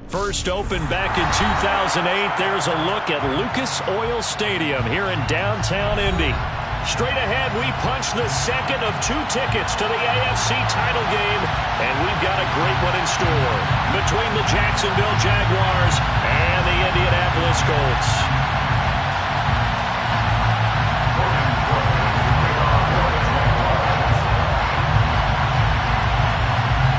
First opened back in 2008. There's a look at Lucas Oil Stadium here in downtown Indy. Straight ahead, we punch the second of 2 tickets to the AFC title game, and we've got a great one in store between the Jacksonville Jaguars and the Indianapolis Colts.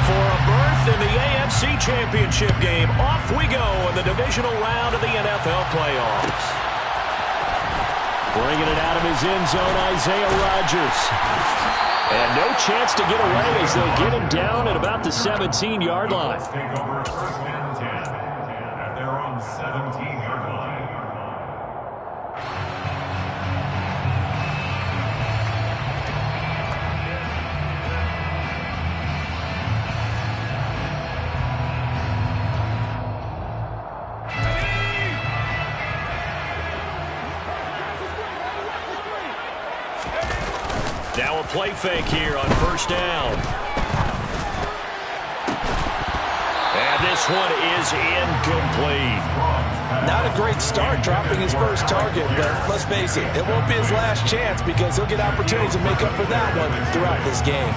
For a berth in the AFC Championship game, off we go in the divisional round of the NFL playoffs. Bringing it out of his end zone, Isaiah Rodgers. And no chance to get away as they'll get him down at about the 17-yard line. Take over first and 10 at their own 17-yard line. Now a play fake here on first down. And this one is incomplete. Not a great start dropping his first target, but let's face it, it won't be his last chance because he'll get opportunities to make up for that one throughout this game.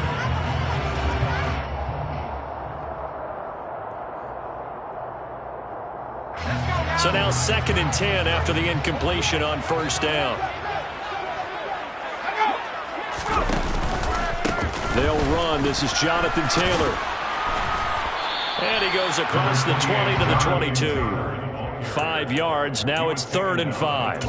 So now 2nd and 10 after the incompletion on first down. They'll run. This is Jonathan Taylor. And he goes across the 20 to the 22. 5 yards. Now it's 3rd and 5.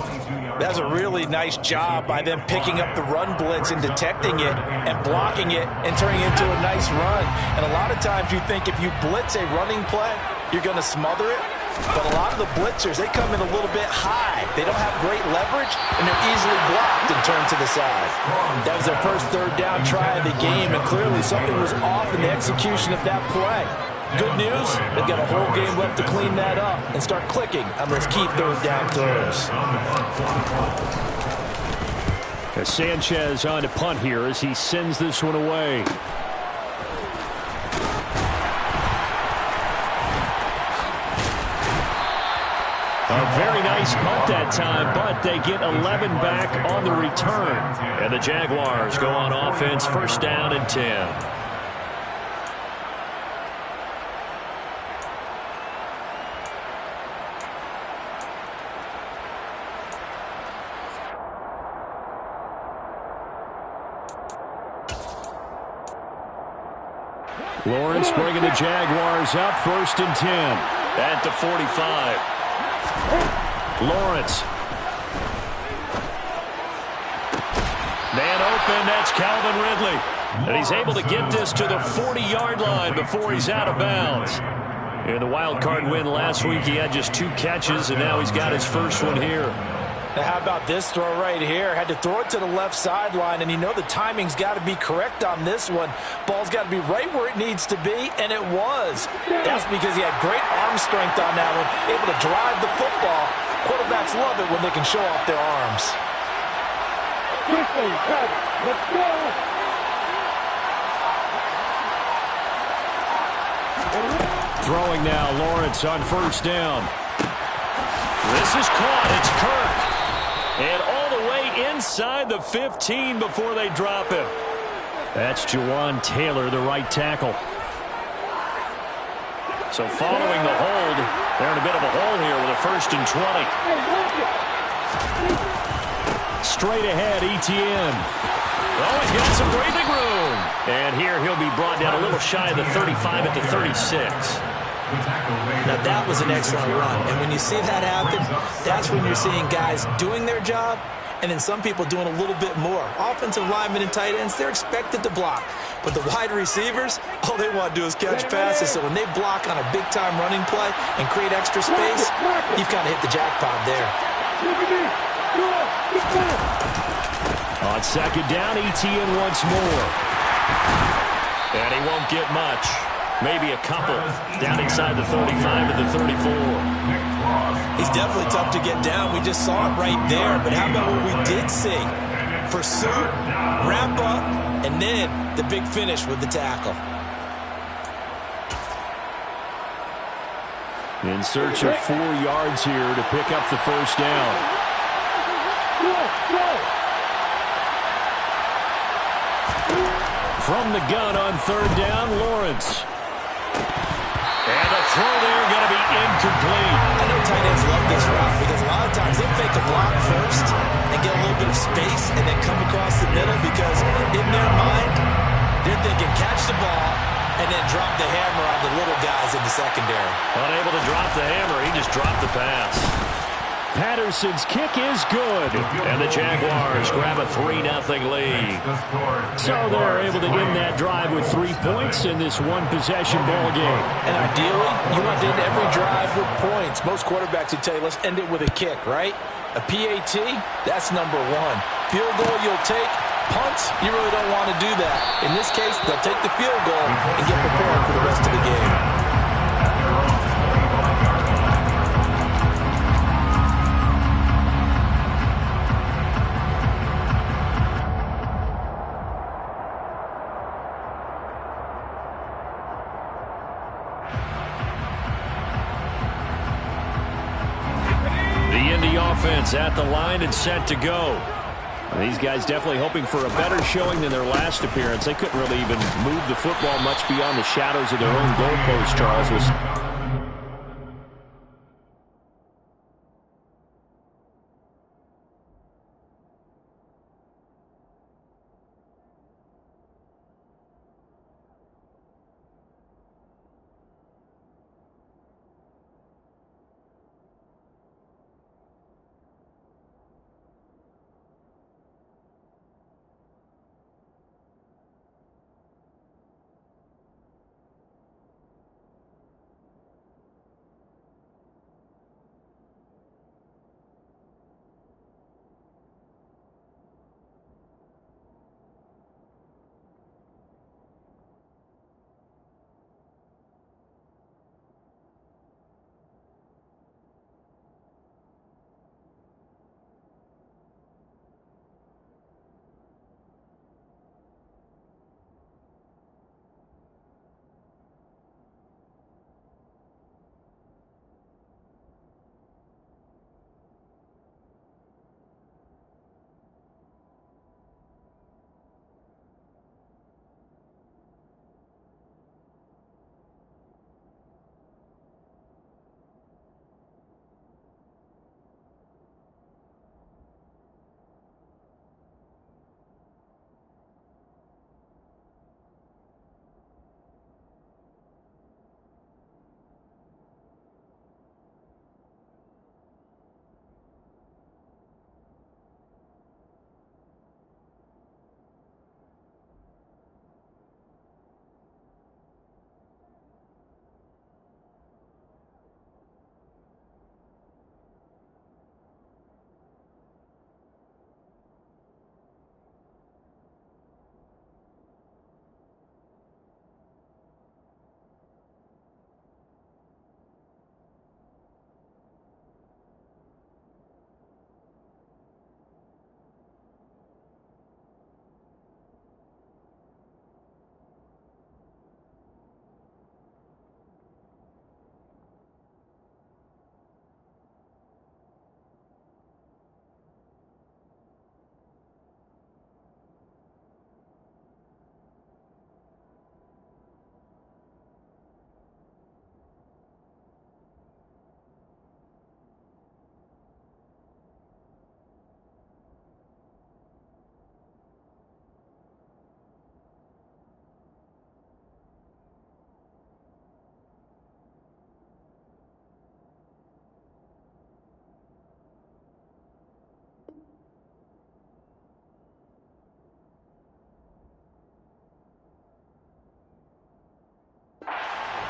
That's a really nice job by them picking up the run blitz and detecting it and blocking it and turning it into a nice run. And a lot of times you think if you blitz a running play, you're going to smother it. But a lot of the blitzers, they come in a little bit high. They don't have great leverage, and they're easily blocked and turned to the side. That was their first 3rd down try of the game, and clearly something was off in the execution of that play. Good news, they've got a whole game left to clean that up and start clicking on those key 3rd down throws. Sanchez on to punt here as he sends this one away. A very nice punt that time, but they get 11 back on the return. And the Jaguars go on offense, first down and 10. Lawrence bringing the Jaguars up, 1st and 10 at the 45. Lawrence. Man open, that's Calvin Ridley. And he's able to get this to the 40-yard line before he's out of bounds. In the wild card win last week, he had just 2 catches, and now he's got his first one here. Now how about this throw right here? Had to throw it to the left sideline, and you know the timing's got to be correct on this one. Ball's got to be right where it needs to be, and it was. That's because he had great arm strength on that one, able to drive the football. Quarterbacks love it when they can show off their arms. Let's go. Throwing now, Lawrence on first down. This is caught. It's Kirk. And all the way inside the 15 before they drop him. That's Jawan Taylor, the right tackle. So following the hold, they're in a bit of a hole here with a 1st and 20. Straight ahead, Etienne. Oh, he's got some breathing room. And here he'll be brought down a little shy of the 35 at the 36. Now that was an excellent run, and when you see that happen, that's when you're seeing guys doing their job and then some people doing a little bit more. Offensive linemen and tight ends, they're expected to block. But the wide receivers, all they want to do is catch passes. So when they block on a big-time running play and create extra space, you've kind of hit the jackpot there. On 2nd down, Etienne once more. And he won't get much. Maybe a couple down inside the 35 to the 34. He's definitely tough to get down. We just saw it right there. But how about what we did see? Pursuit, wrap up, and then the big finish with the tackle. In search of 4 yards here to pick up the first down. From the gun on 3rd down, Lawrence. And the throw there going to be incomplete. I know tight ends love this route because a lot of times they'll fake a block first and get a little bit of space and then come across the middle because in their mind, they're thinking catch the ball and then drop the hammer on the little guys in the secondary. Unable to drop the hammer, he just dropped the pass. Patterson's kick is good, and the Jaguars grab a 3-0 lead. So they're able to end that drive with 3 points in this one-possession ball game. And ideally, you want to end every drive with points. Most quarterbacks would tell you, let's end it with a kick, right? A PAT, that's number 1. Field goal you'll take. Punts, you really don't want to do that. In this case, they'll take the field goal and get prepared for the rest of the game. Offense at the line and set to go. These guys definitely hoping for a better showing than their last appearance. They couldn't really even move the football much beyond the shadows of their own goalpost, Charles.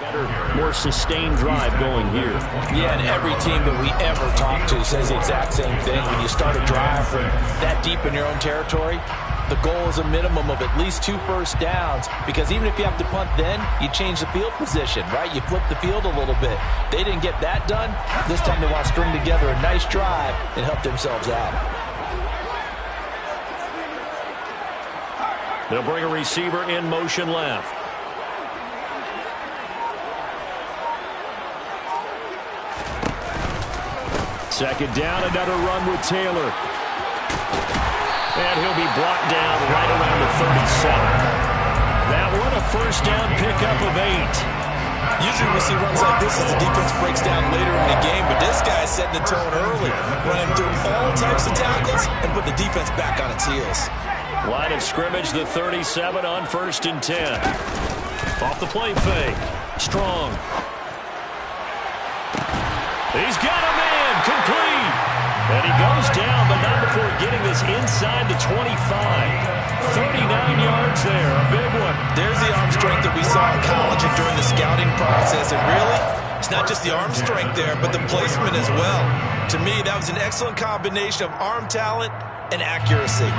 Better, more sustained drive going here. Yeah, and every team that we ever talk to says the exact same thing. When you start a drive from that deep in your own territory, the goal is a minimum of at least 2 first downs, because even if you have to punt then, you change the field position, right? You flip the field a little bit. They didn't get that done. This time they want to string together a nice drive and help themselves out. They'll bring a receiver in motion left. Second down, another run with Taylor. And he'll be brought down right around the 37. That one, a first down pickup of 8. Usually we see runs like this as the defense breaks down later in the game, but this guy's setting the tone early, running through all types of tackles and put the defense back on its heels. Line of scrimmage, the 37 on 1st and 10. Off the play fake. Strong. He's got a man, complete. And he goes down, but not before getting this inside the 25. 39 yards there, a big one. There's the arm strength that we saw in college and during the scouting process. And really, it's not just the arm strength there, but the placement as well. To me, that was an excellent combination of arm talent and accuracy.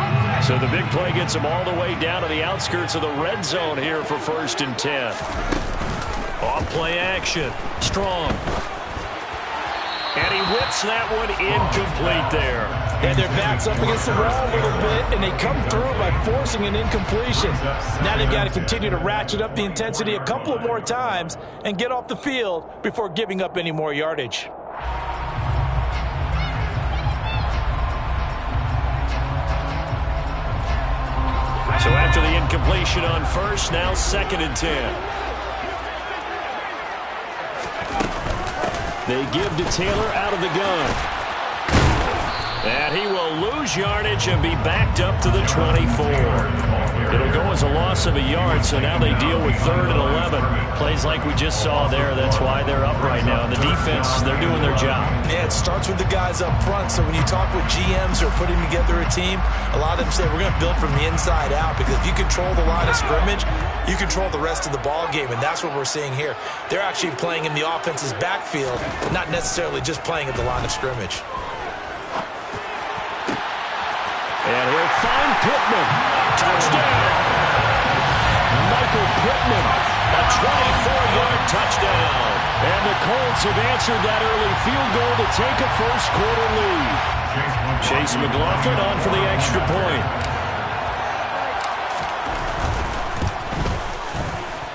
So the big play gets him all the way down to the outskirts of the red zone here for 1st and 10. Off play action. Strong. And he whips that one incomplete there. And their backs up against the wall a little bit, and they come through by forcing an incompletion. Now they've got to continue to ratchet up the intensity a couple of more times and get off the field before giving up any more yardage. So after the incompletion on first, now 2nd and 10. They give to Taylor out of the gun. And he will lose yardage and be backed up to the 24. It'll go as a loss of a yard, so now they deal with 3rd and 11. Plays like we just saw there. That's why they're up right now. And the defense, they're doing their job. Yeah, it starts with the guys up front. So when you talk with GMs who are putting together a team, a lot of them say we're going to build from the inside out, because if you control the line of scrimmage, you control the rest of the ball game, and that's what we're seeing here. They're actually playing in the offense's backfield, not necessarily just playing at the line of scrimmage. And he'll find Pittman. Touchdown! Michael Pittman, a 24-yard touchdown. And the Colts have answered that early field goal to take a first-quarter lead. Chase McLaughlin on for the extra point.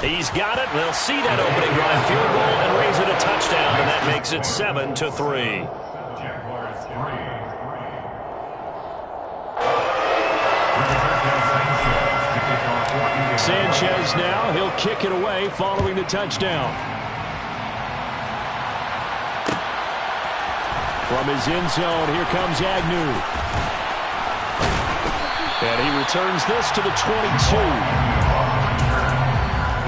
He's got it. They'll see that opening drive field goal and raise it a touchdown, and that makes it 7-3. Sanchez now, he'll kick it away following the touchdown. From his end zone, here comes Agnew. And he returns this to the 22.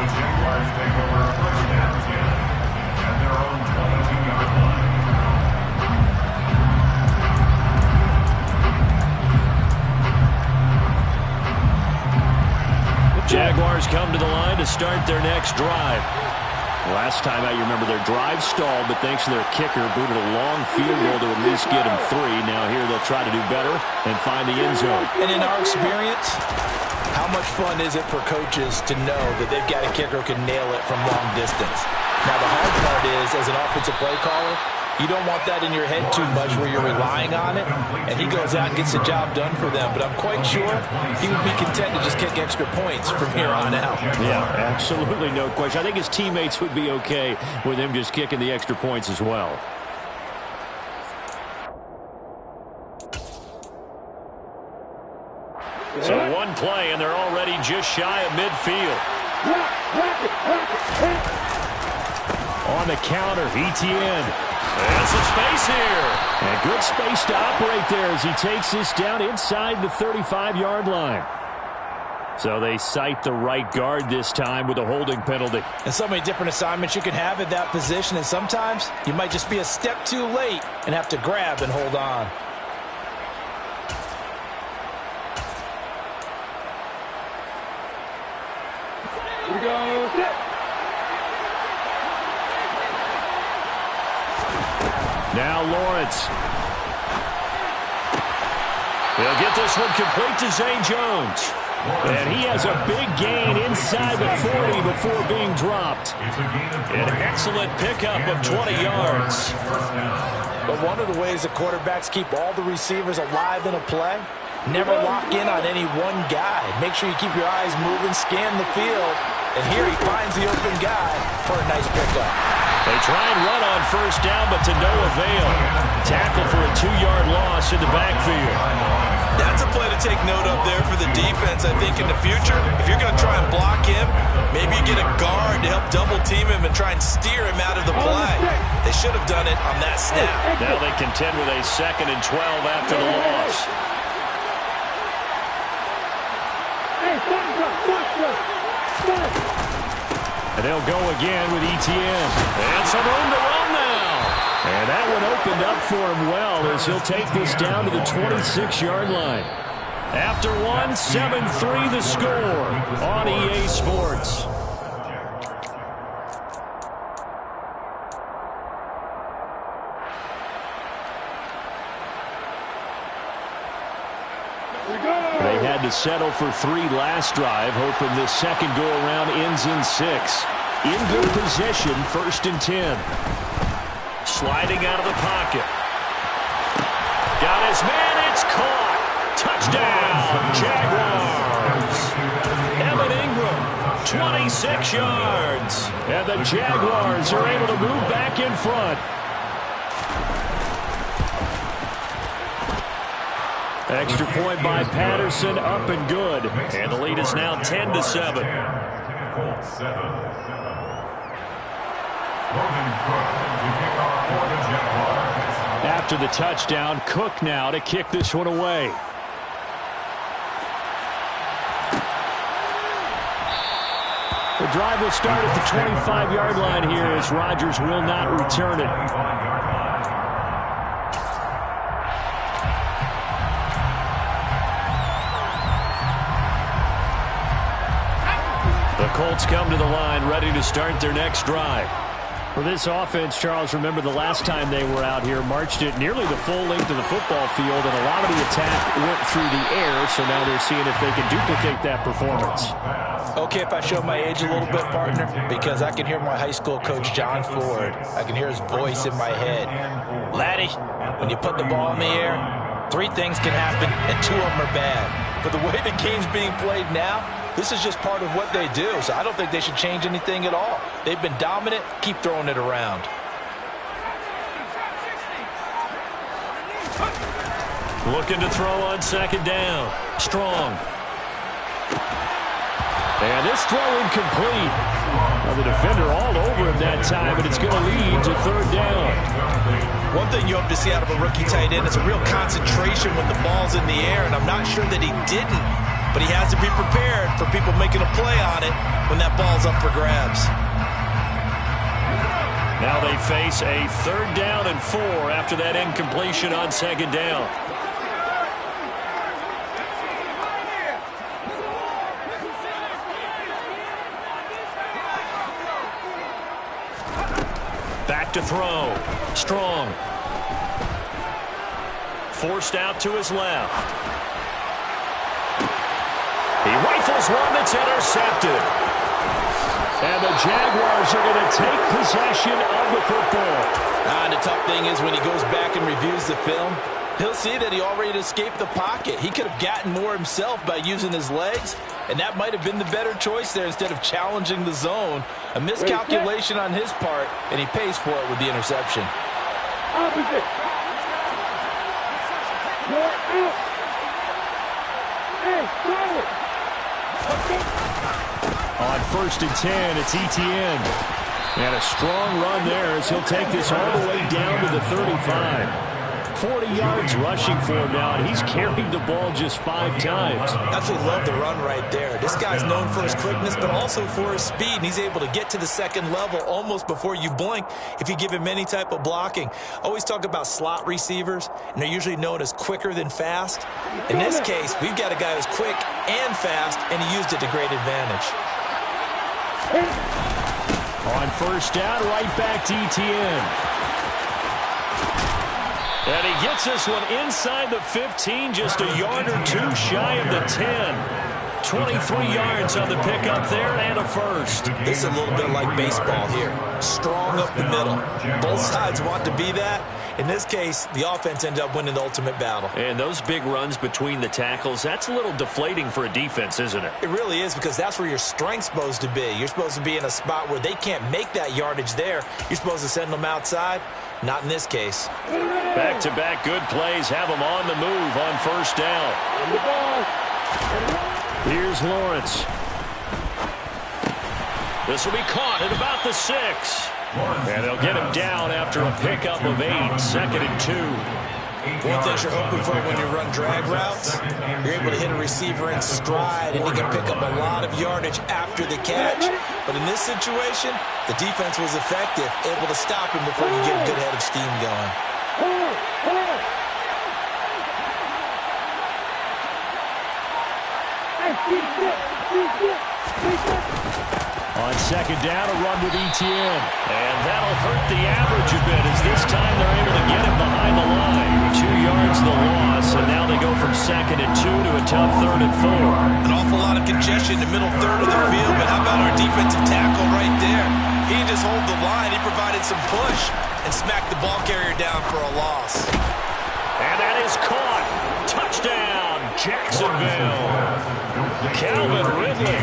The Jaguars take over 1st and 10 at their own 22-yard line. Jaguars come to the line to start their next drive. Last time out, you remember their drive stalled, but thanks to their kicker, booted a long field goal to at least get him 3. Now here they'll try to do better and find the end zone. And in our experience, how much fun is it for coaches to know that they've got a kicker who can nail it from long distance? Now the hard part is, as an offensive play caller, you don't want that in your head too much where you're relying on it, and he goes out and gets the job done for them. But I'm quite sure he would be content to just kick extra points from here on out. Yeah, absolutely no question. I think his teammates would be okay with him just kicking the extra points as well. So one play, and they're already just shy of midfield. On the counter, ETN. And some space here. And good space to operate there as he takes this down inside the 35-yard line. So they cite the right guard this time with a holding penalty. And so many different assignments you can have at that position, and sometimes you might just be a step too late and have to grab and hold on. Here we go. Now Lawrence. He'll get this one complete to Zay Jones. And he has a big gain inside the 40 before being dropped. An excellent pickup of 20 yards. But one of the ways the quarterbacks keep all the receivers alive in a play, never lock in on any one guy. Make sure you keep your eyes moving, scan the field. And here he finds the open guy for a nice pickup. They try and run on first down, but to no avail. Tackle for a 2-yard loss in the backfield. That's a play to take note of there for the defense. I think in the future, if you're going to try and block him, maybe you get a guard to help double-team him and try and steer him out of the play. They should have done it on that snap. Now they contend with a 2nd and 12 after the loss. And they'll go again with Etienne. And some room to run now. And that one opened up for him well as he'll take this down to the 26-yard line. After one, 7-3 the score on EA Sports. They had to settle for 3 last drive, hoping this second go-around ends in 6. In good position, 1st and 10. Sliding out of the pocket. Got his man, it's caught. Touchdown, Jaguars. Evan Ingram, 26 yards. And the Jaguars are able to move back in front. Extra point by Patterson, up and good. And the lead is now 10-7. After the touchdown, Cook now to kick this one away. The drive will start at the 25-yard line here as Rodgers will not return it. The Colts come to the line ready to start their next drive. For this offense, Charles, remember the last time they were out here, marched it nearly the full length of the football field, and a lot of the attack went through the air, so now they're seeing if they can duplicate that performance. Okay, if I show my age a little bit, partner, because I can hear my high school coach, John Ford. I can hear his voice in my head. Laddie, when you put the ball in the air, 3 things can happen, and 2 of them are bad. But the way the game's being played now, this is just part of what they do, so I don't think they should change anything at all. They've been dominant. Keep throwing it around. Looking to throw on 2nd down. Strong. And this throw incomplete. Now the defender all over him that time, but it's going to lead to 3rd down. One thing you hope to see out of a rookie tight end is a real concentration when the ball's in the air, and I'm not sure that he didn't. But he has to be prepared for people making a play on it when that ball's up for grabs. Now they face a 3rd down and 4 after that incompletion on 2nd down. Back to throw. Strong. Forced out to his left. He rifles one that's intercepted. And the Jaguars are going to take possession of the football. And the tough thing is when he goes back and reviews the film, he'll see that he already escaped the pocket. He could have gotten more himself by using his legs, and that might have been the better choice there instead of challenging the zone. A miscalculation on his part, and he pays for it with the interception. Opposite. You're out. Hey, throw it. On 1st and 10, it's Etienne. And a strong run there as he'll take this all the way down to the 35. 40 yards rushing for him now, and he's carried the ball just 5 times. Absolutely love the run right there. This guy's known for his quickness, but also for his speed, and he's able to get to the 2nd level almost before you blink if you give him any type of blocking. Always talk about slot receivers, and they're usually known as quicker than fast. In this case, we've got a guy who's quick and fast, and he used it to great advantage. On 1st down, right back to Etienne. And he gets this one inside the 15, just a yard or 2 shy of the 10. 23 yards on the pickup there and a first. This is a little bit like baseball here. Strong up the middle. Both sides want to be that, In this case, the offense ended up winning the ultimate battle. And those big runs between the tackles, that's a little deflating for a defense, isn't it? It really is, because that's where your strength's supposed to be. You're supposed to be in a spot where they can't make that yardage there. You're supposed to send them outside. Not in this case. Back-to-back good plays have them on the move on first down. Here's Lawrence. This will be caught at about the 6. And they'll get him down after a pickup of 8, 2nd and 2. One thing you're hoping for when you run drag routes, you're able to hit a receiver in stride, and he can pick up a lot of yardage after the catch. But in this situation, the defense was effective, able to stop him before you get a good head of steam going. On second down, a run with Etienne. And that'll hurt the average a bit, as this time they're able to get him behind the line. 2 yards the loss, and now they go from 2nd and 2 to a tough 3rd and 4. An awful lot of congestion in the middle third of the field, but how about our defensive tackle right there? He didn't just hold the line, he provided some push and smacked the ball carrier down for a loss. And that is caught. Touchdown, Jacksonville. Calvin Ridley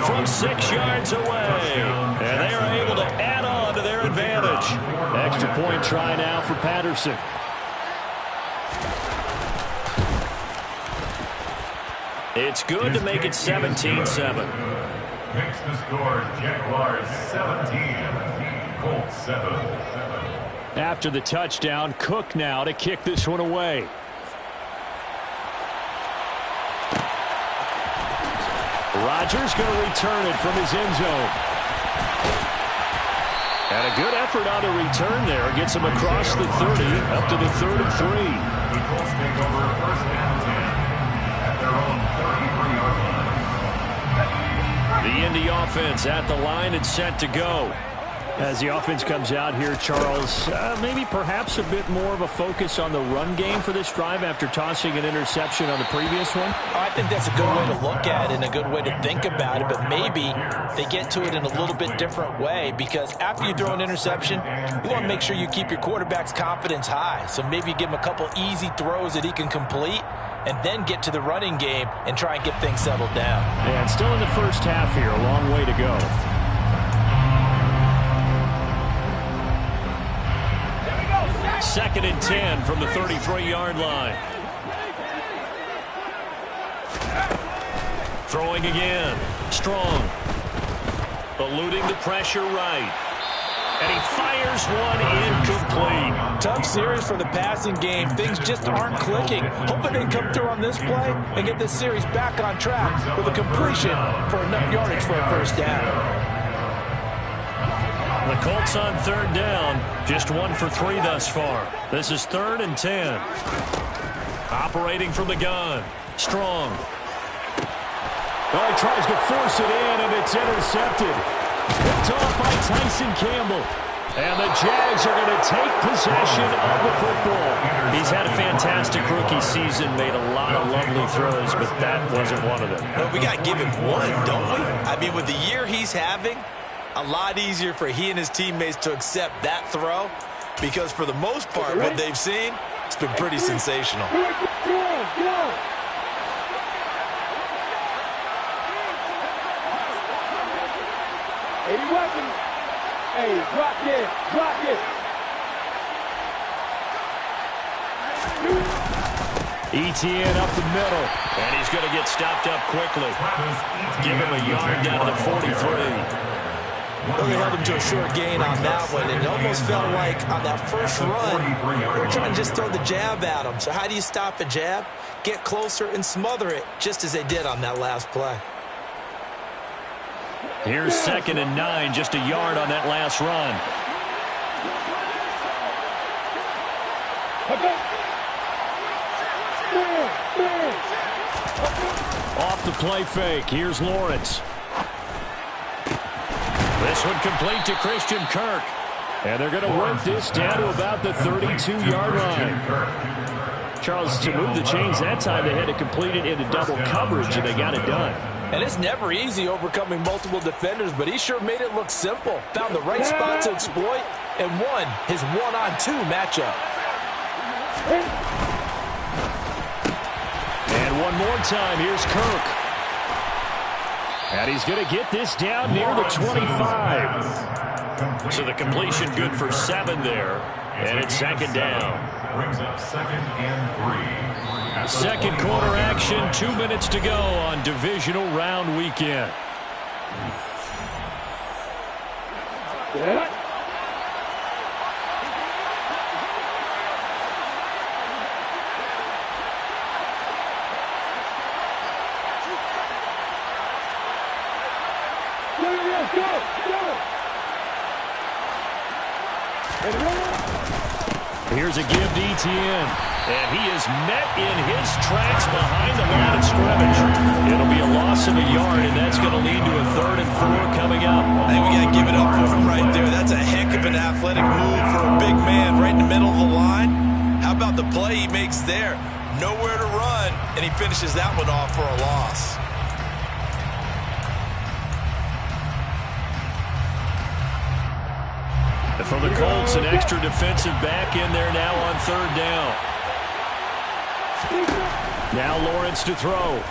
from 6 yards away. And they are able to add on to their advantage. Extra point try now for Patterson. It's good to make it 17-7. Makes the score Jaguars 17, Colts 7. After the touchdown, Cook now to kick this one away. Rodgers going to return it from his end zone. And a good effort on the return there. Gets him across the 30, up to the 3rd and 3. The Colts take over first and 10 at their own 33-yard line. The Indy offense at the line and set to go. As the offense comes out here, Charles, maybe perhaps a bit more of a focus on the run game for this drive after tossing an interception on the previous one? I think that's a good way to look at it and a good way to think about it, but maybe they get to it in a little bit different way, because after you throw an interception, you want to make sure you keep your quarterback's confidence high. So maybe you give him a couple easy throws that he can complete and then get to the running game and try and get things settled down. And still in the first half here, a long way to go. Second and 10 from the 33-yard line. Throwing again. Strong. Eluding the pressure right. And he fires one incomplete. Tough series for the passing game. Things just aren't clicking. Hoping they can come through on this play and get this series back on track with a completion for enough yardage for a first down. The Colts on 3rd down, just 1 for 3 thus far. This is 3rd and 10. Operating from the gun. Strong. Oh, he tries to force it in, and it's intercepted. Picked off by Tyson Campbell. And the Jags are going to take possession of the football. He's had a fantastic rookie season, made a lot of lovely throws, but that wasn't one of them. Well, we got to give him one, don't we? I mean, with the year he's having, a lot easier for he and his teammates to accept that throw, because for the most part, what they've seen, it's been pretty sensational. Hey, drop it, drop it. Etienne up the middle, and he's going to get stopped up quickly. Give him a yard down to the 43. Well, they held him to a short gain on that one, and it almost felt like on that first run, they were trying to just throw the jab at him. So how do you stop a jab? Get closer and smother it, just as they did on that last play. Here's 2nd and 9, just a yard on that last run. Off the play fake, here's Lawrence. This one complete to Christian Kirk. And they're going to work this down to about the 32-yard line. Charles, to move the chains that time, they had to complete it into double coverage, and they got it done. And it's never easy overcoming multiple defenders, but he sure made it look simple. Found the right spot to exploit and won his one-on-two matchup. And one more time, here's Kirk. And he's going to get this down near the 25. So the completion good for 7 there. And it's second down. Brings up 2nd and 3. Second quarter action, 2 minutes to go on divisional round weekend. Here's a give to Etienne. And he is met in his tracks behind the line of scrimmage. It'll be a loss of a yard, and that's going to lead to a 3rd and 4 coming up. I think we got to give it up for him right there. That's a heck of an athletic move for a big man right in the middle of the line. How about the play he makes there? Nowhere to run, and he finishes that one off for a loss. For the Colts, an extra defensive back in there now on 3rd down. Now Lawrence to throw.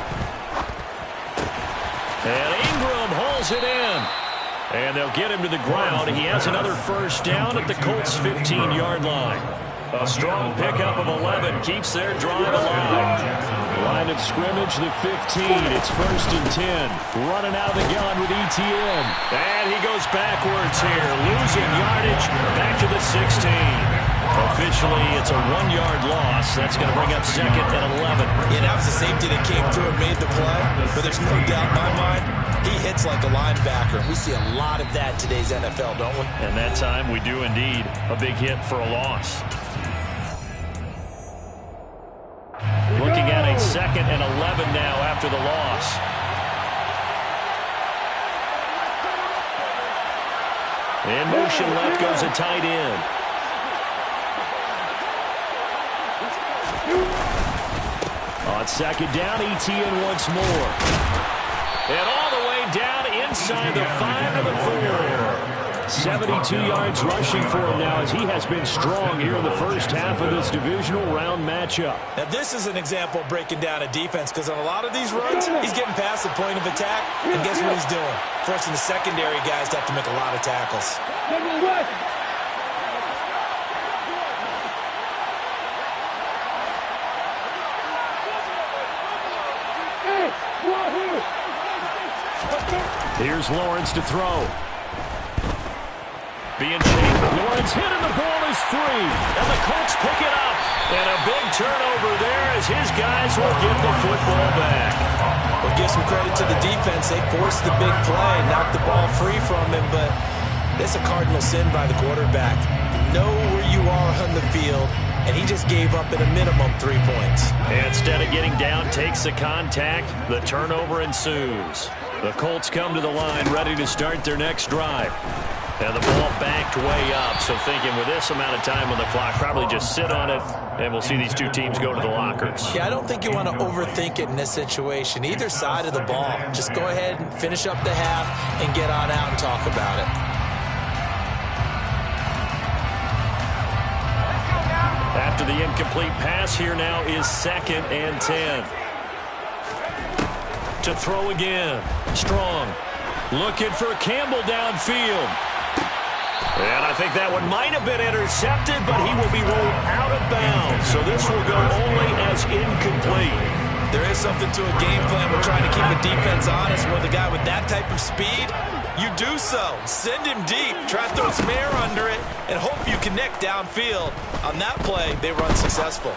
And Ingram hauls it in. And they'll get him to the ground. He has another first down at the Colts' 15-yard line. A strong pickup of 11 keeps their drive alive. Line of scrimmage, the 15. It's 1st and 10. Running out of the gun with Etienne. And he goes backwards here. Losing yardage back to the 16. Officially, it's a 1-yard loss. That's going to bring up 2nd and 11. Yeah, that was the safety that came through and made the play. But there's no doubt in my mind, he hits like a linebacker. We see a lot of that in today's NFL, don't we? And that time, we do indeed. A big hit for a loss. Looking at a 2nd and 11 now after the loss. In motion left goes a tight end. On 2nd down, Etienne once more. And all the way down inside the 5 to the 4. 72 yards rushing for him now as he has been strong here in the first half of this divisional round matchup. Now this is an example of breaking down a defense because on a lot of these runs, he's getting past the point of attack, and guess what he's doing? Forcing the secondary guys to have to make a lot of tackles. Here's Lawrence to throw. Being chased. Lawrence hit and the ball is free. And the Colts pick it up. And a big turnover there as his guys will get the football back. We'll give some credit to the defense. They forced the big play, knocked the ball free from him, but it's a cardinal sin by the quarterback. Know where you are on the field, and he just gave up at a minimum 3 points. And instead of getting down, takes the contact. The turnover ensues. The Colts come to the line ready to start their next drive. And the ball backed way up, so thinking with this amount of time on the clock, probably just sit on it, and we'll see these two teams go to the lockers. Yeah, I don't think you want to overthink it in this situation. Either side of the ball. Just go ahead and finish up the half and get on out and talk about it. After the incomplete pass, here now is 2nd and 10. To throw again. Strong. Looking for Campbell downfield. And I think that one might have been intercepted, but he will be rolled out of bounds. So this will go only as incomplete. There is something to a game plan. We're trying to keep the defense honest. With a guy with that type of speed, you do so. Send him deep. Try to throw some air under it and hope you connect downfield. On that play, they run successful.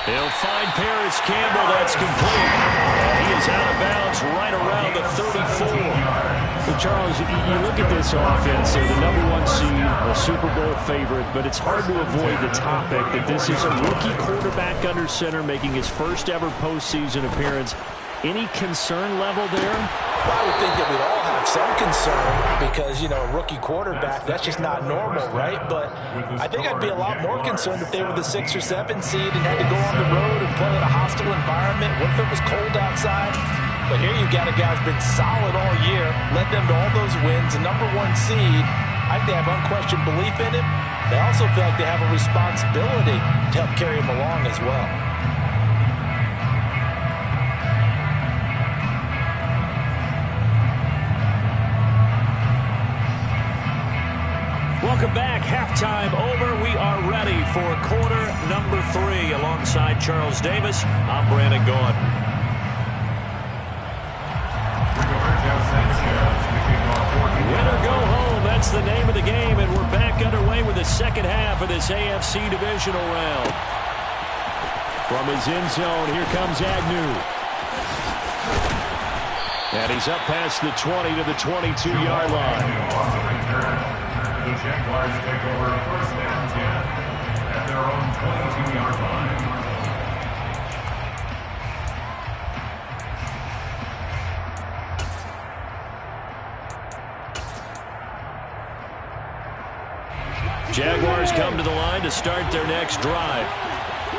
He'll find Paris Campbell. That's complete. He is out of bounds right around the 34. Well, Charles, you look at this offense, they're the #1 seed, a Super Bowl favorite, but it's hard to avoid the topic that this is a rookie quarterback under center making his first ever postseason appearance. Any concern level there? Well, I would think that we'd all have some concern because, you know, a rookie quarterback, that's just not normal, right? But I think I'd be a lot more concerned if they were the 6 or 7 seed and had to go on the road and play in a hostile environment. What if it was cold outside? But here you got a guy who's been solid all year, led them to all those wins, a #1 seed. I think they have unquestioned belief in him. They also feel like they have a responsibility to help carry him along as well. Welcome back. Halftime over. We are ready for quarter number 3. Alongside Charles Davis, I'm Brandon Gaudin. Win or go home, that's the name of the game, and we're back underway with the second half of this AFC divisional round. From his end zone, here comes Agnew. And he's up past the 20 to the 22-yard line. The Jaguars take over first and 10 at their own 22-yard line. Jaguars come to the line to start their next drive.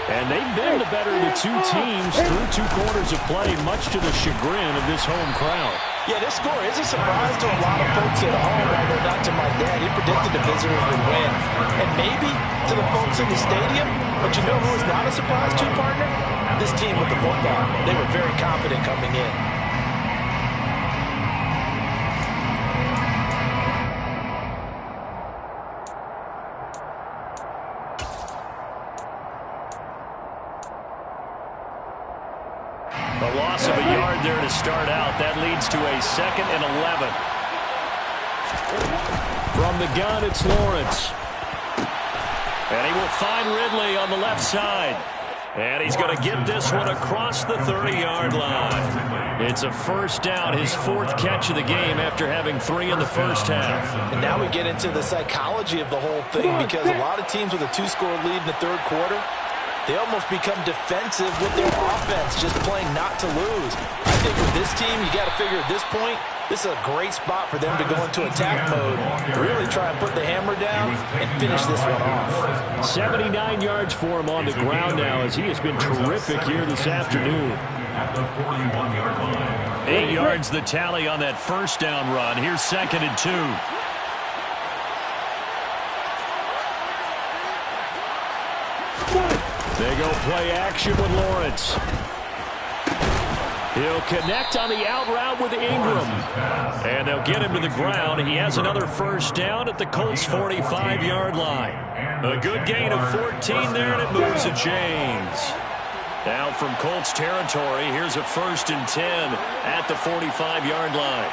And they've been the better of the two teams through 2 quarters of play, much to the chagrin of this home crowd. Yeah, this score is a surprise to a lot of folks at home, although not to my dad. He predicted the visitors would win. And maybe to the folks in the stadium, but you know who is not a surprise to, partner? This team with the football. They were very confident coming in. A loss of a yard there to start out. That leads to a 2nd and 11. From the gun, it's Lawrence. And he will find Ridley on the left side. And he's going to get this one across the 30-yard line. It's a first down, his 4th catch of the game after having 3 in the first half. And now we get into the psychology of the whole thing, because a lot of teams with a 2-score lead in the 3rd quarter, they almost become defensive with their offense, just playing not to lose. I think with this team, you got to figure at this point, this is a great spot for them to go into attack mode, really try and put the hammer down and finish this one off. 79 yards for him on the ground now, as he has been terrific here this afternoon. At the 41-yard line. 8 yards the tally on that first down run. Here's 2nd and 2. They go play action with Lawrence. He'll connect on the out route with Ingram. And they'll get him to the ground. He has another first down at the Colts' 45-yard line. A good gain of 14 there, and it moves the chains. Now from Colts territory, here's a 1st and 10 at the 45-yard line.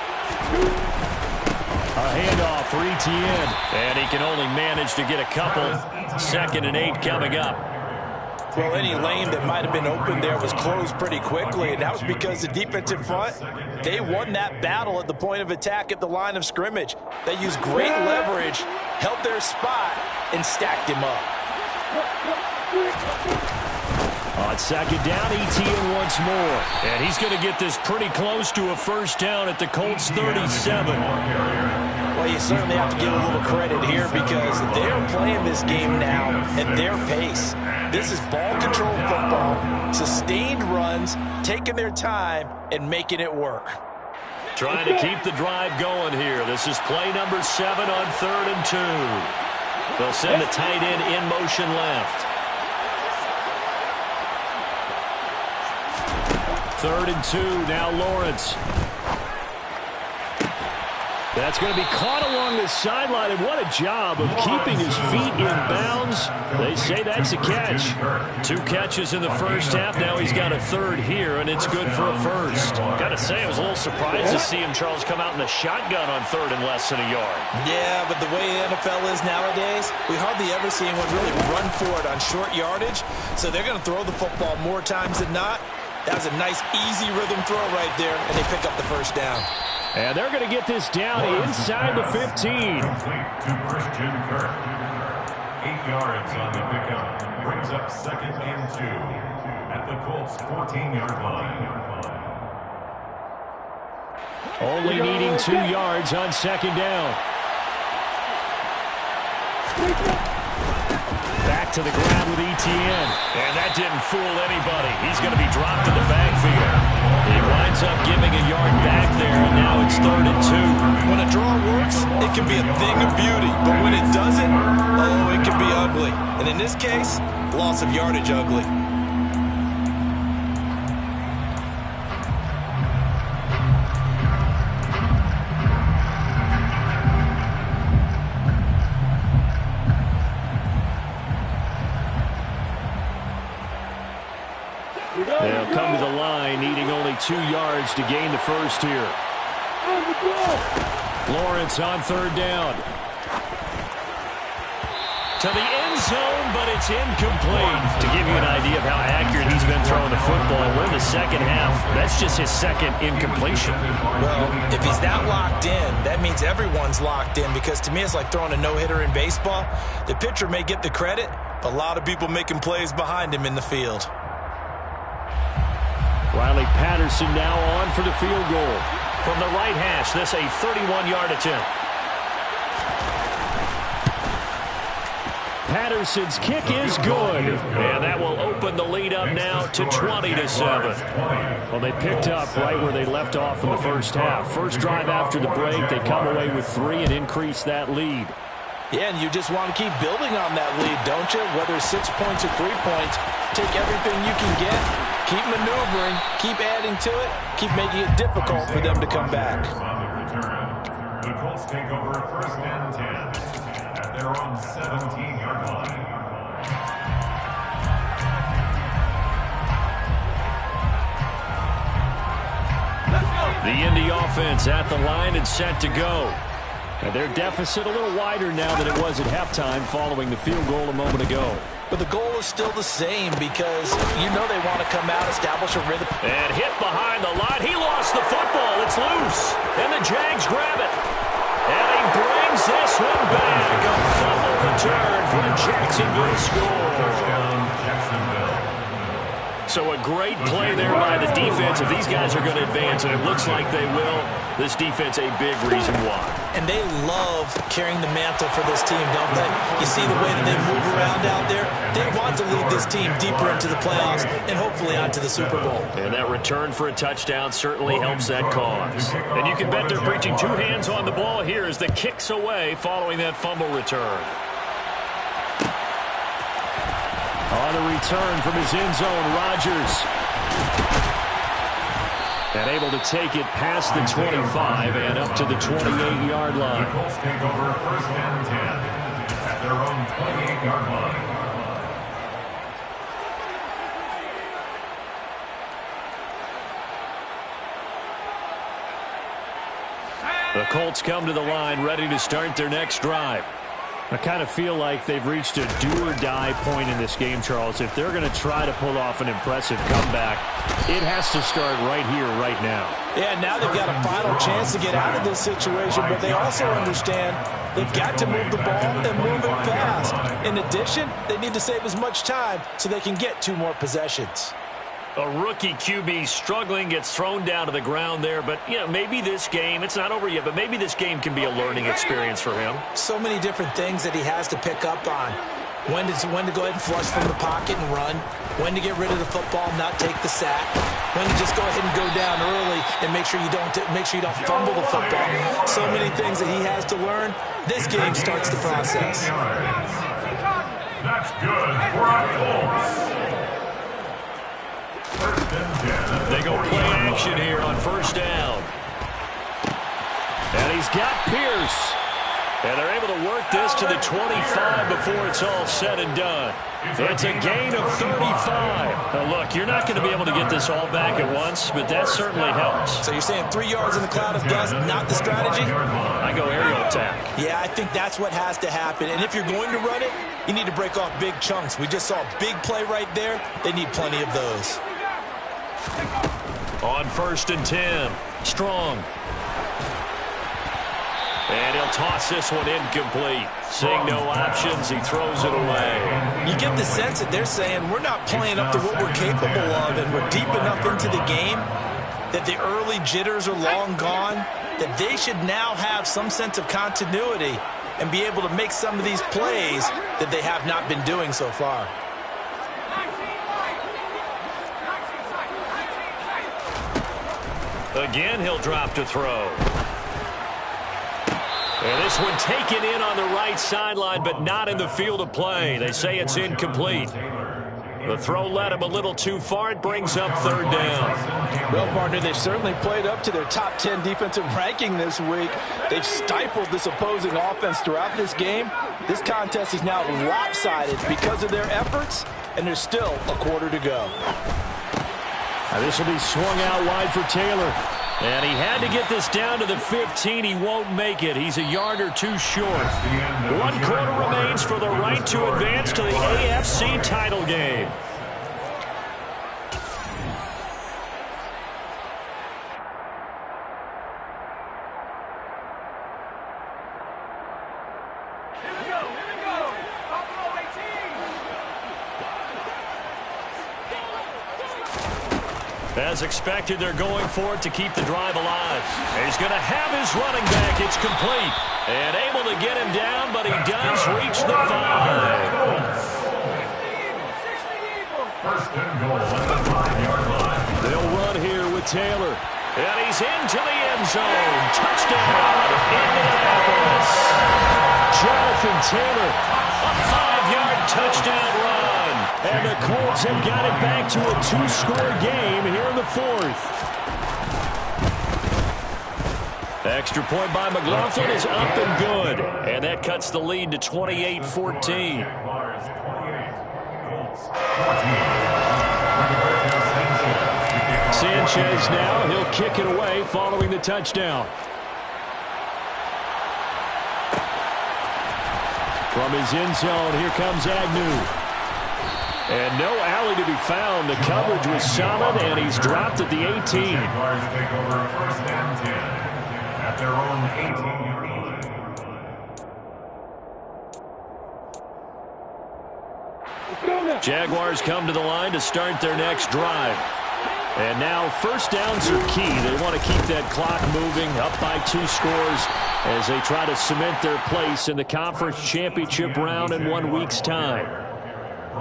A handoff for Etienne. And he can only manage to get a couple. 2nd and 8 coming up. Well, any lane that might have been open there was closed pretty quickly, and that was because the defensive front, they won that battle at the point of attack at the line of scrimmage. They used great leverage, held their spot, and stacked him up. On 2nd down, Etienne once more. And he's going to get this pretty close to a first down at the Colts' 37. Well, you certainly have to give a little credit here, because they're playing this game now at their pace. This is ball control football, sustained runs, taking their time and making it work. Trying to keep the drive going here. This is play number 7 on 3rd and 2. They'll send the tight end in motion left. 3rd and 2, now Lawrence. That's going to be caught along the sideline, and what a job of keeping his feet in bounds. They say that's a catch. 2 catches in the first half. Now he's got a 3rd here, and it's good for a first. Got to say, I was a little surprised to see him, Charles, come out in the shotgun on 3rd and less than a yard. Yeah, but the way the NFL is nowadays, we hardly ever see anyone really run for it on short yardage, so they're going to throw the football more times than not. That was a nice, easy rhythm throw right there, and they pick up the first down. And they're going to get this down inside the 15. Complete to Christian Kirk. 8 yards on the pickup. Brings up 2nd and 2 at the Colts' 14-yard line. Only needing 2 yards on 2nd down. Back to the ground with Etienne. And that didn't fool anybody. He's going to be dropped in the backfield. He winds up giving a yard back there, and now it's 3rd and 2. When a draw works, it it can be a thing of beauty, but when it doesn't, oh, it can be ugly. And in this case, loss of yardage ugly. They'll come to the line, needing only 2 yards to gain the first here. Lawrence on 3rd down. To the end zone, but it's incomplete. To give you an idea of how accurate he's been throwing the football, we're in the second half. That's just his second incompletion. Well, if he's that locked in, that means everyone's locked in, because to me it's like throwing a no-hitter in baseball. The pitcher may get the credit, but a lot of people making plays behind him in the field. Riley Patterson now on for the field goal. From the right hash, this a 31-yard attempt. Patterson's kick is good. And that will open the lead up now to 20-7. Well, they picked up right where they left off in the first half. First drive after the break, they come away with 3 and increase that lead. Yeah, and you just want to keep building on that lead, don't you? Whether it's 6 points or 3 points, take everything you can get, keep maneuvering, keep adding to it, keep making it difficult for them to come back. The Colts take over 1st and 10 at their own 17-yard line. The Indy offense at the line and set to go. And their deficit a little wider now than it was at halftime following the field goal a moment ago. But the goal is still the same, because you know they want to come out, establish a rhythm. And hit behind the line. He lost the football. It's loose. And the Jags grab it. And he brings this one back. A fumble return for the Jacksonville score. Touchdown, Jacksonville. So a great play there by the defense. If these guys are going to advance, and it looks like they will, this defense a big reason why. And they love carrying the mantle for this team, don't they? You see the way that they move around out there? They want to lead this team deeper into the playoffs and hopefully onto the Super Bowl. And that return for a touchdown certainly helps that cause. And you can bet they're preaching 2 hands on the ball here as the kick's away following that fumble return. On the return from his end zone, Rodgers. And able to take it past the 25 and up to the 28-yard line. The Colts take over 1st and 10 at their own 28-yard line. The Colts come to the line ready to start their next drive. I kind of feel like they've reached a do-or-die point in this game, Charles. If they're going to try to pull off an impressive comeback, it has to start right here, right now. Yeah, now they've got a final chance to get out of this situation, but they also understand they've got to move the ball and move it fast. In addition, they need to save as much time so they can get 2 more possessions. A rookie QB struggling, gets thrown down to the ground there. But, you know, maybe this game, it's not over yet, but maybe this game can be a learning experience for him. So many different things that he has to pick up on. When to go ahead and flush from the pocket and run. When to get rid of the football, not take the sack. When to just go ahead and go down early and make sure you don't fumble the football. So many things that he has to learn. This game starts the process. That's good for our Colts. They go play action here on 1st down. And he's got Pierce. And they're able to work this to the 25 before it's all said and done. It's a gain of 35. Now, look, you're not going to be able to get this all back at once, but that certainly helps. So you're saying 3 yards in the cloud of dust, not the strategy? I go aerial attack. Yeah, I think that's what has to happen. And if you're going to run it, you need to break off big chunks. We just saw a big play right there. They need plenty of those. On 1st and 10, Strong. And he'll toss this one incomplete. Seeing no options, he throws it away. You get the sense that they're saying we're not playing up to what we're capable of, and we're deep enough into the game that the early jitters are long gone, that they should now have some sense of continuity and be able to make some of these plays that they have not been doing so far. Again, he'll drop to throw. And this one taken in on the right sideline, but not in the field of play. They say it's incomplete. The throw led him a little too far. It brings up third down. Well, partner, they've certainly played up to their top 10 defensive ranking this week. They've stifled this opposing offense throughout this game. This contest is now lopsided because of their efforts, and there's still a quarter to go. Now this will be swung out wide for Taylor. And he had to get this down to the 15. He won't make it. He's a yard or two short. 1 quarter remains for the right to advance to the AFC title game. As expected, they're going for it to keep the drive alive. He's going to have his running back. It's complete. And able to get him down, but he does reach the 5. First and goal at the 5-yard line. They'll run here with Taylor. And he's into the end zone. Touchdown, Indianapolis. Jonathan Taylor. A 5-yard touchdown run. And the Colts have got it back to a 2-score game here in the 4th. Extra point by McLaughlin is up and good. And that cuts the lead to 28-14. Sanchez now, he'll kick it away following the touchdown. From his end zone, here comes Agnew. And no alley to be found. The coverage was solid, and he's dropped at the 18. Jaguars take over first and 10 at their own 18-yard line. Jaguars come to the line to start their next drive. And now first downs are key. They want to keep that clock moving, up by 2 scores as they try to cement their place in the conference championship round in 1 week's time.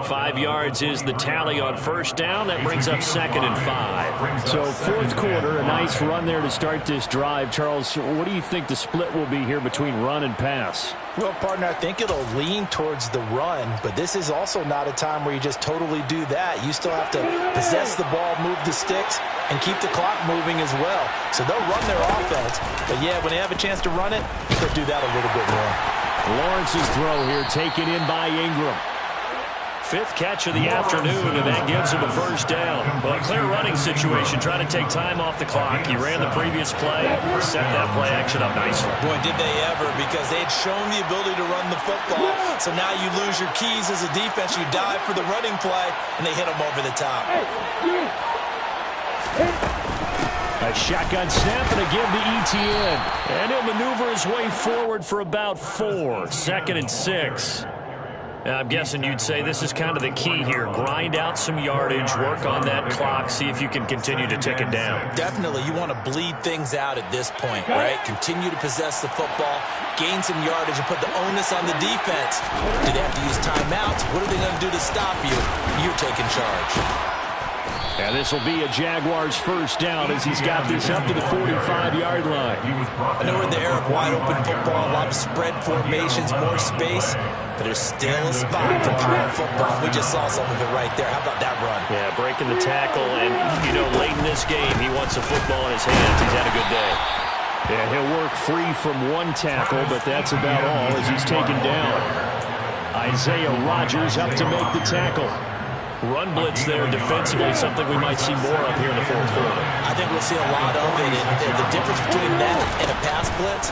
5 yards is the tally on first down. That brings up 2nd and 5. So 4th quarter, a nice run there to start this drive. Charles, what do you think the split will be here between run and pass? Well, partner, I think it'll lean towards the run, but this is also not a time where you just totally do that. You still have to possess the ball, move the sticks, and keep the clock moving as well. So they'll run their offense, but yeah, when they have a chance to run it, they'll do that a little bit more. Lawrence's throw here taken in by Ingram. 5th catch of the afternoon, and that gives him a first down. Well, a clear running situation, trying to take time off the clock. He ran the previous play, set that play action up nicely. Boy, did they ever, because they had shown the ability to run the football. So now you lose your keys as a defense. You dive for the running play, and they hit them over the top. A shotgun snap and a give to Etienne. And he'll maneuver his way forward for about 4. 2nd and 6. I'm guessing you'd say this is kind of the key here. Grind out some yardage, work on that clock, see if you can continue to tick it down. Definitely, you want to bleed things out at this point, right? Continue to possess the football, gain some yardage, and put the onus on the defense. Do they have to use timeouts? What are they going to do to stop you? You're taking charge. And this will be a Jaguars first down as he's got this up to the 45-yard line. I know we're in the era of wide-open football, a lot of spread formations, more space, but there's still a spot for power football. We just saw some of it right there. How about that run? Yeah, breaking the tackle, and, you know, late in this game, he wants the football in his hands. He's had a good day. Yeah, he'll work free from 1 tackle, but that's about all as he's taken down. Isaiah Rodgers up to make the tackle. Run blitz there defensively, something we might see more of here in the 4th quarter. I think we'll see a lot of it. And the difference between that and a pass blitz,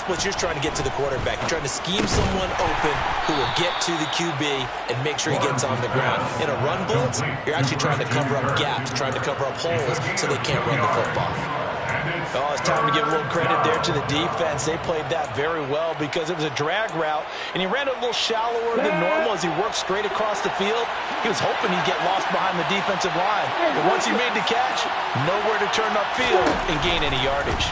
you're just trying to get to the quarterback. You're trying to scheme someone open who will get to the QB and make sure he gets on the ground. In a run blitz, you're actually trying to cover up gaps, trying to cover up holes so they can't run the football. Oh, it's time to give a little credit there to the defense. They played that very well because it was a drag route, and he ran a little shallower than normal as he worked straight across the field. He was hoping he'd get lost behind the defensive line. But once he made the catch, nowhere to turn upfield and gain any yardage.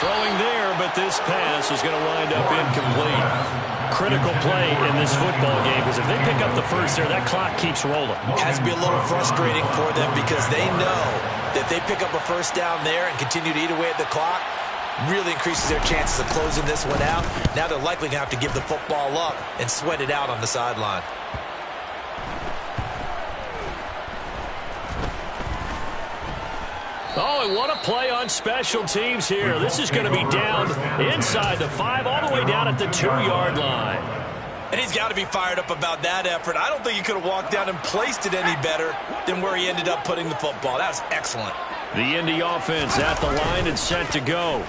Throwing there, but this pass is going to wind up incomplete. Critical play in this football game because if they pick up the first there, that clock keeps rolling. It has to be a little frustrating for them because they know If they pick up a first down there and continue to eat away at the clock, really increases their chances of closing this one out. Now they're likely going to have to give the football up and sweat it out on the sideline. Oh, and what a play on special teams here. This is going to be down inside the 5, all the way down at the 2-yard line. And he's got to be fired up about that effort. I don't think he could have walked down and placed it any better than where he ended up putting the football. That was excellent. The Indy offense at the line and set to go.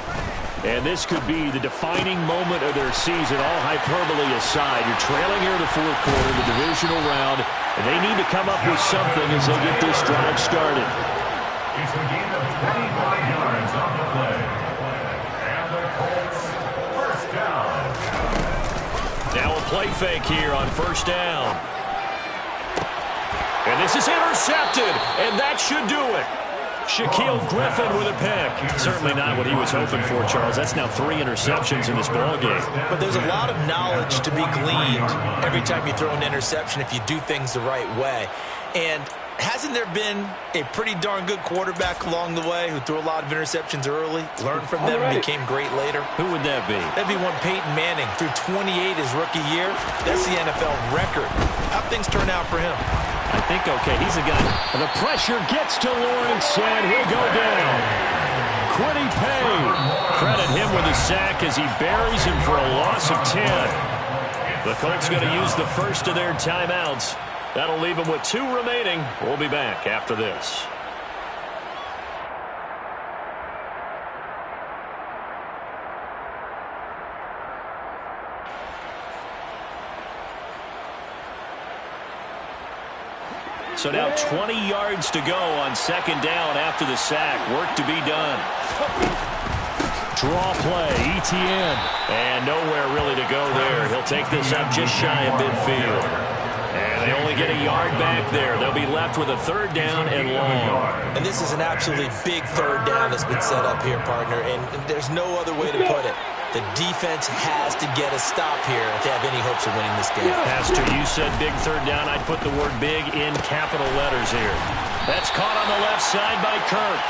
And this could be the defining moment of their season, all hyperbole aside. You're trailing here in the fourth quarter, the divisional round, and they need to come up with something as they get this drive started. It's a gain of 25 yards on the play. And the Colts, first down. Now a play fake here on first down. And this is intercepted, and that should do it. Shaquille Griffin with a pick. Certainly not what he was hoping for, Charles. That's now 3 interceptions in this ballgame. But there's a lot of knowledge to be gleaned every time you throw an interception if you do things the right way. And hasn't there been a pretty darn good quarterback along the way who threw a lot of interceptions early, learned from them, and became great later? Who would that be? That'd be one Peyton Manning. Threw 28 his rookie year. That's the NFL record. How'd things turn out for him? I think okay. He's a guy. The pressure gets to Lawrence, and he'll go down. Quiddy Payne. Credit him with a sack as he buries him for a loss of 10. The Colts going to use the first of their timeouts. That'll leave them with 2 remaining. We'll be back after this. So now 20 yards to go on second down after the sack. Work to be done. Draw play, ETN. And nowhere really to go there. He'll take this up just shy of midfield. And they only get a yard back there. They'll be left with a 3rd down and long. And this is an absolutely big 3rd down that's been set up here, partner. And there's no other way to put it. The defense has to get a stop here to have any hopes of winning this game. Pastor, you said big 3rd down. I'd put the word big in capital letters here. That's caught on the left side by Kirk.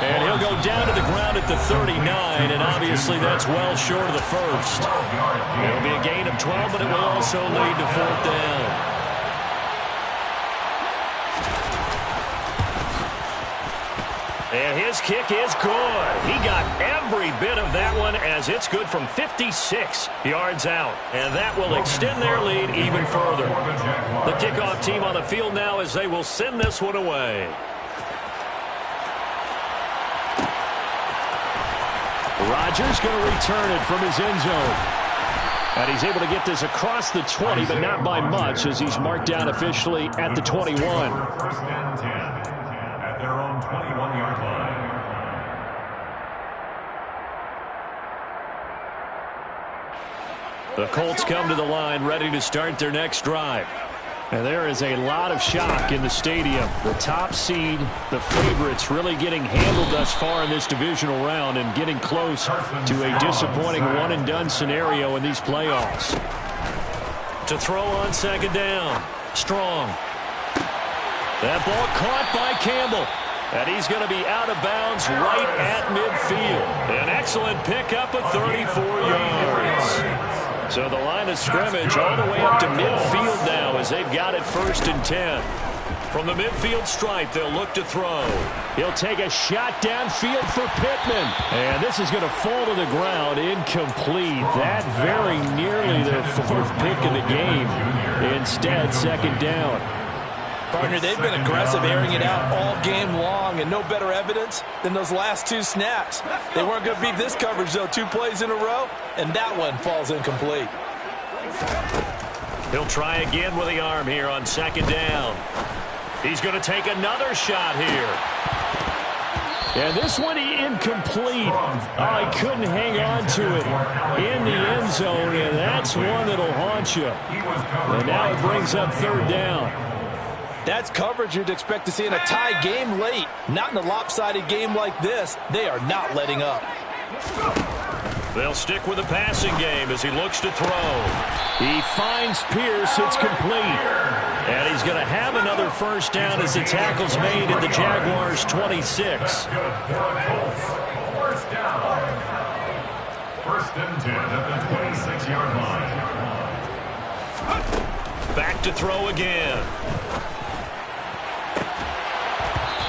And he'll go down to the ground at the 39, and obviously that's well short of the first. It'll be a gain of 12, but it will also lead to 4th down. And his kick is good. He got every bit of that one as it's good from 56 yards out. And that will extend their lead even further. The kickoff team on the field now as they will send this one away. Rodgers going to return it from his end zone. And he's able to get this across the 20, but not by much as he's marked down officially at the 21. First and 10 at their own 21-yard line. The Colts come to the line ready to start their next drive. And there is a lot of shock in the stadium. The top seed, the favorites, really getting handled thus far in this divisional round and getting close to a disappointing one-and-done scenario in these playoffs. To throw on second down. Strong. That ball caught by Campbell. And he's going to be out of bounds right at midfield. An excellent pickup of 34 yards. So the line of scrimmage all the way up to midfield now as they've got it 1st and 10. From the midfield stripe, they'll look to throw. He'll take a shot downfield for Pittman. And this is going to fall to the ground incomplete. That very nearly their 4th pick of the game. Instead, second down. Partner, they've been aggressive, airing it out all game long, and no better evidence than those last 2 snaps. They weren't going to beat this coverage, though, 2 plays in a row, and that one falls incomplete. He'll try again with the arm here on second down. He's going to take another shot here. And this one incomplete. Oh, he couldn't hang on to it in the end zone, and that's one that'll haunt you. And now it brings up 3rd down. That's coverage you'd expect to see in a tie game late. Not in a lopsided game like this. They are not letting up. They'll stick with the passing game as he looks to throw. He finds Pierce. It's complete. And he's going to have another first down as the tackle's made at the Jaguars' 26. First down. First and 10 at the 26-yard line. Back to throw again.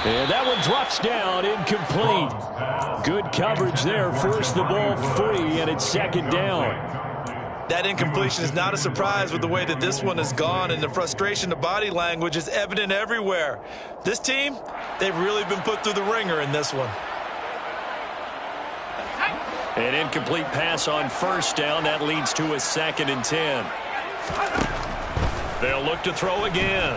And that one drops down, incomplete. Good coverage there, forced the ball free, and it's second down. That incompletion is not a surprise with the way that this one has gone, and the frustration, the body language is evident everywhere. This team, they've really been put through the ringer in this one. An incomplete pass on first down. That leads to a 2nd and 10. They'll look to throw again.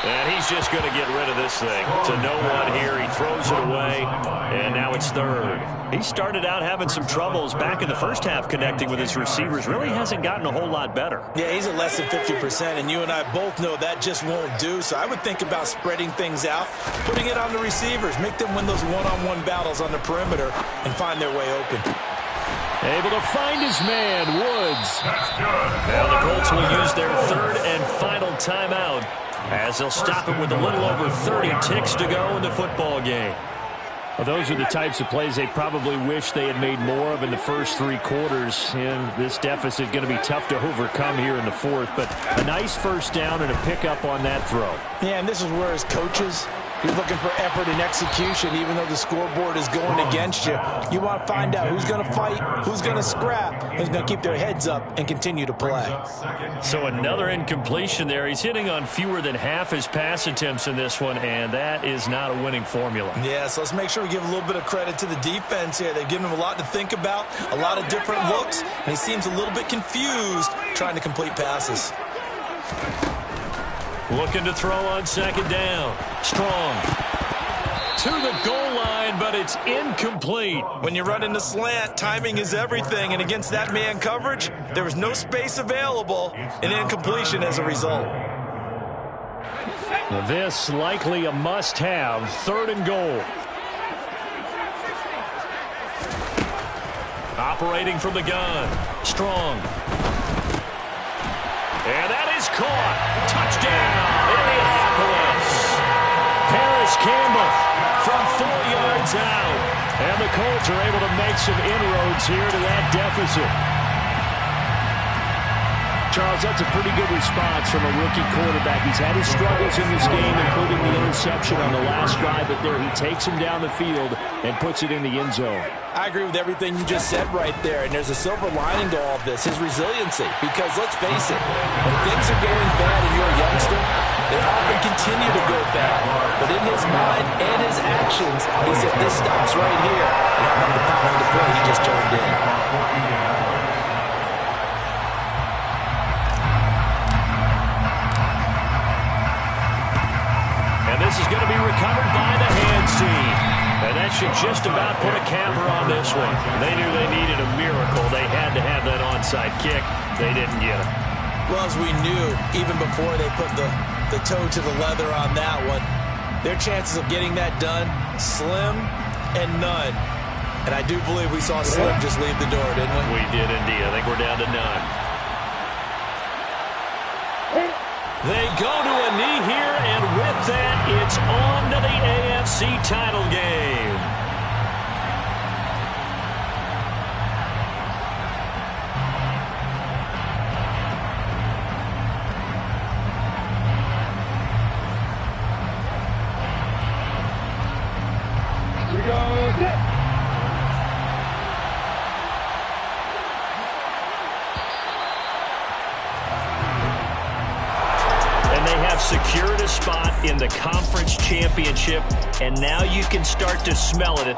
And he's just going to get rid of this thing. To no one here. He throws it away, and now it's 3rd. He started out having some troubles back in the first half connecting with his receivers. Really hasn't gotten a whole lot better. Yeah, he's at less than 50%, and you and I both know that just won't do. So I would think about spreading things out, putting it on the receivers, make them win those one-on-one battles on the perimeter, and find their way open. Able to find his man, Woods. Now the Colts will use their 3rd and final timeout, as they'll stop it with a little over 30 ticks to go in the football game. Well, those are the types of plays they probably wish they had made more of in the first 3 quarters. And this deficit is going to be tough to overcome here in the 4th. But a nice first down and a pickup on that throw. Yeah, and this is where as coaches, you're looking for effort and execution, even though the scoreboard is going against you. You want to find out who's going to fight, who's going to scrap, who's going to keep their heads up and continue to play. So another incompletion there. He's hitting on fewer than half his pass attempts in this one, and that is not a winning formula. Yeah, so let's make sure we give a little bit of credit to the defense here. They've given him a lot to think about, a lot of different looks, and he seems a little bit confused trying to complete passes. Looking to throw on 2nd down. Strong. To the goal line, but it's incomplete. When you run in the slant, timing is everything, and against that man coverage, there was no space available, and incompletion as a result. This likely a must-have, 3rd and goal. Operating from the gun. Strong. And that is caught. Touchdown, Indianapolis. Paris Campbell from 4 yards out. And the Colts are able to make some inroads here to that deficit. Charles, that's a pretty good response from a rookie quarterback. He's had his struggles in this game, including the interception on the last drive, but there he takes him down the field and puts it in the end zone. I agree with everything you just said right there, and there's a silver lining to all of this, his resiliency. Because let's face it, when things are going bad and you're a youngster, they often continue to go bad. But in his mind and his actions, he said, this stops right here. And how about the power of the play he just turned in? And this is going to be recovered by the hands team. And that should just about put a capper on this one. They knew they needed a miracle. They had to have that onside kick. They didn't get it. Well, as we knew, even before they put the toe to the leather on that one, their chances of getting that done, slim and none. And I do believe we saw Slim just leave the door, didn't we? We did indeed. I think we're down to none. They go to a knee here, and with that, it's on to the AFC title game. Here we go. Secured a spot in the conference championship, and now you can start to smell it.